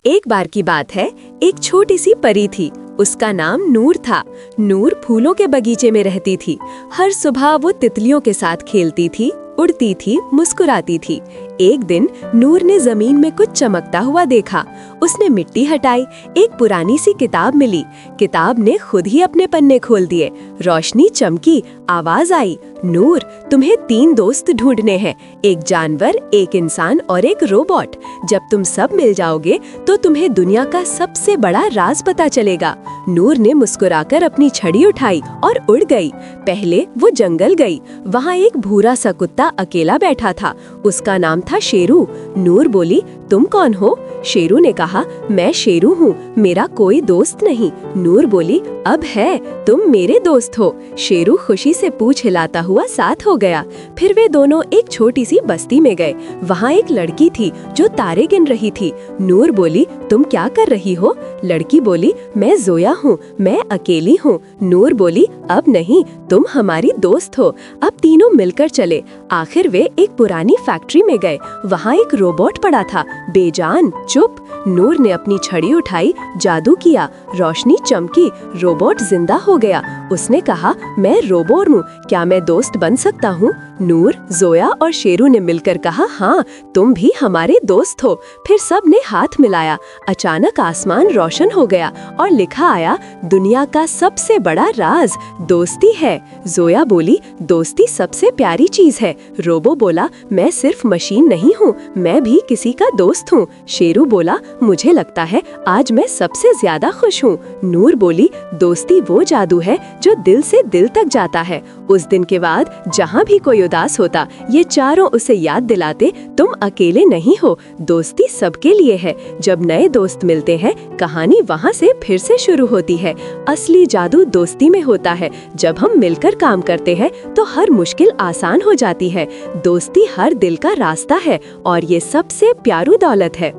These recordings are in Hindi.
एक बार की बात है, एक छोटी सी परी थी। उसका नाम नूर था। नूर फूलों के बगीचे में रहती थी। हर सुबह वो तितलियों के साथ खेलती थी, उड़ती थी, मुस्कुराती थी। एक दिन नूर ने जमीन में कुछ चमकता हुआ देखा। उसने मिट्टी हटाई, एक पुरानी सी किताब मिली। किताब ने खुद ही अपने पन्ने खोल दिए। रोशनी चमकी, आवाज आई, नूर, तुम्हें 3 दोस्त ढूंढने हैं, एक जानवर, एक इंसान और एक रोबोट। जब तुम सब मिल जाओगे तो तुम्हें दुनिया का सबसे बड़ा राज पता चलेगा। नूर ने मुस्कुराकर अपनी छड़ी उठाई और उड़ गई। पहले वो जंगल गई। वहाँ एक भूरा सा कुत्ता अकेला बैठा था। उसका नाम था शेरू। नूर बोली, तुम कौन हो? शेरू ने कहा, मैं शेरू हूँ, मेरा कोई दोस्त नहीं। नूर बोली, अब है, तुम मेरे दोस्त हो। शेरू खुशी से पूंछ हिलाता हुआ साथ हो गया। फिर वे दोनों एक छोटी सी बस्ती में गए। वहाँ एक लड़की थी जो तारे गिन रही थी। नूर बोली, तुम क्या कर रही हो? लड़की बोली, मैं जोया हूँ, मैं अकेली हूँ। नूर बोली, अब नहीं, तुम हमारी दोस्त हो। अब तीनों मिलकर चले। आखिर वे एक पुरानी फैक्ट्री में गए। वहाँ एक रोबोट पड़ा था, बेजान, चुप। नूर ने अपनी छड़ी उठाई, जादू किया, रोशनी चमकी, रोबोट जिंदा हो गया। उसने कहा, मैं रोबोट हूँ, क्या मैं दोस्त बन सकता हूँ? नूर, जोया और शेरू ने मिलकर कहा, हाँ, तुम भी हमारे दोस्त हो। फिर सब ने हाथ मिलाया। अचानक आसमान रोशन हो गया और लिखा आया, दुनिया का सबसे बड़ा राज दोस्ती है। जोया बोली, दोस्ती सबसे प्यारी चीज है। रोबो बोला, मैं सिर्फ मशीन नहीं हूँ, मैं भी किसी का दोस्त हूँ। शेरू बोला, मुझे लगता है आज मैं सबसे ज्यादा खुश हूँ। नूर बोली, दोस्ती वो जादू है जो दिल से दिल तक जाता है। उस दिन के बाद जहाँ भी कोई उदास होता, ये चारों उसे याद दिलाते, तुम अकेले नहीं हो, दोस्ती सबके लिए है। जब नए दोस्त मिलते हैं, कहानी वहाँ से फिर से शुरू होती है। असली जादू दोस्ती में होता है। जब हम मिलकर काम करते हैं तो हर मुश्किल आसान हो जाती है। दोस्ती हर दिल का रास्ता है और ये सबसे प्यारी दौलत है।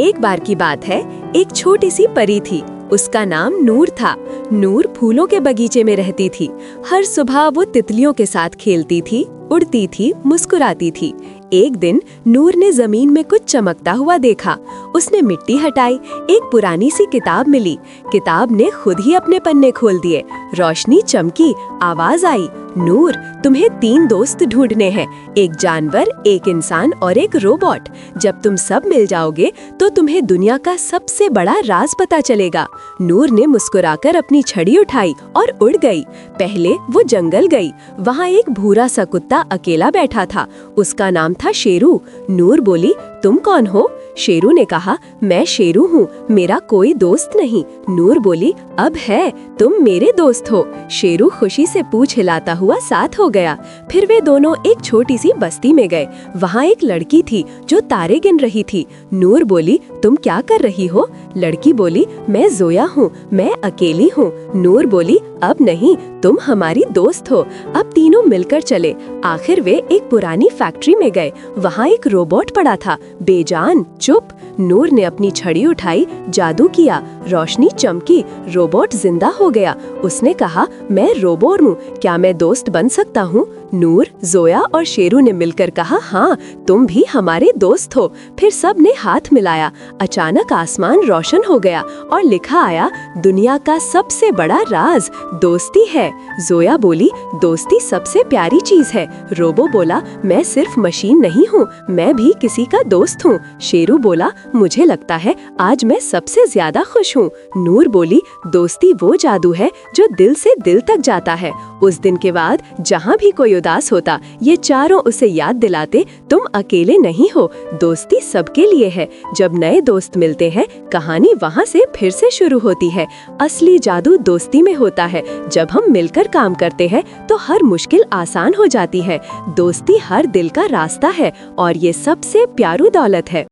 एक बार की बात है, एक छोटी सी परी थी। उसका नाम नूर था। नूर फूलों के बगीचे में रहती थी। हर सुबह वो तितलियों के साथ खेलती थी, उड़ती थी, मुस्कुराती थी। एक दिन नूर ने जमीन में कुछ चमकता हुआ देखा। उसने मिट्टी हटाई, एक पुरानी सी किताब मिली। किताब ने खुद ही अपने पन्ने खोल दिए। रोशनी चमकी, आवाज आई, नूर, तुम्हें 3 दोस्त ढूंढने हैं, एक जानवर, एक इंसान और एक रोबोट। जब तुम सब मिल जाओगे तो तुम्हें दुनिया का सबसे बड़ा राज पता चलेगा। नूर ने मुस्कुराकर अपनी छड़ी उठाई और उड़ गई। पहले वो जंगल गई। वहाँ एक भूरा सा कुत्ता अकेला बैठा था। उसका नाम था शेरू। नूर बोली, तुम कौन हो? शेरू ने कहा, मैं शेरू हूँ, मेरा कोई दोस्त नहीं। नूर बोली, अब है, तुम मेरे दोस्त हो। शेरू खुशी से पूंछ हिलाता हुआ साथ हो गया। फिर वे दोनों एक छोटी सी बस्ती में गए। वहाँ एक लड़की थी जो तारे गिन रही थी। नूर बोली, तुम क्या कर रही हो? लड़की बोली, मैं जोया हूँ, मैं अकेली हूँ। नूर बोली, अब नहीं, तुम हमारी दोस्त हो। अब तीनों मिलकर चले। आखिर वे एक पुरानी फैक्ट्री में गए। वहाँ एक रोबोट पड़ा था, बेजान, चुप। नूर ने अपनी छड़ी उठाई, जादू किया, रोशनी चमकी, रोबोट जिंदा हो गया। उसने कहा, मैं रोबोट हूँ, क्या मैं दोस्त बन सकता हूँ? नूर, जोया और शेरू ने मिलकर कहा, हाँ, तुम भी हमारे दोस्त हो। फिर सब ने हाथ मिलाया। अचानक आसमान रोशन हो गया और लिखा आया, दुनिया का सबसे बड़ा राज दोस्ती है। जोया बोली, दोस्ती सबसे प्यारी चीज है। रोबो बोला, मैं सिर्फ मशीन नहीं हूँ, मैं भी किसी का दोस्त हूँ। शेरू बोला, मुझे लगता है आज मैं सबसे ज्यादा खुश हूँ। नूर बोली, दोस्ती वो जादू है जो दिल से दिल तक जाता है। उस दिन के बाद जहाँ भी कोई उदास होता, ये चारों उसे याद दिलाते, तुम अकेले नहीं हो, दोस्ती सबके लिए है। जब नए दोस्त मिलते हैं, कहानी वहाँ से फिर से शुरू होती है। असली जादू दोस्ती में होता है। जब हम मिलकर काम करते हैं तो हर मुश्किल आसान हो जाती है। दोस्ती हर दिल का रास्ता है और ये सबसे प्यारी दौलत है।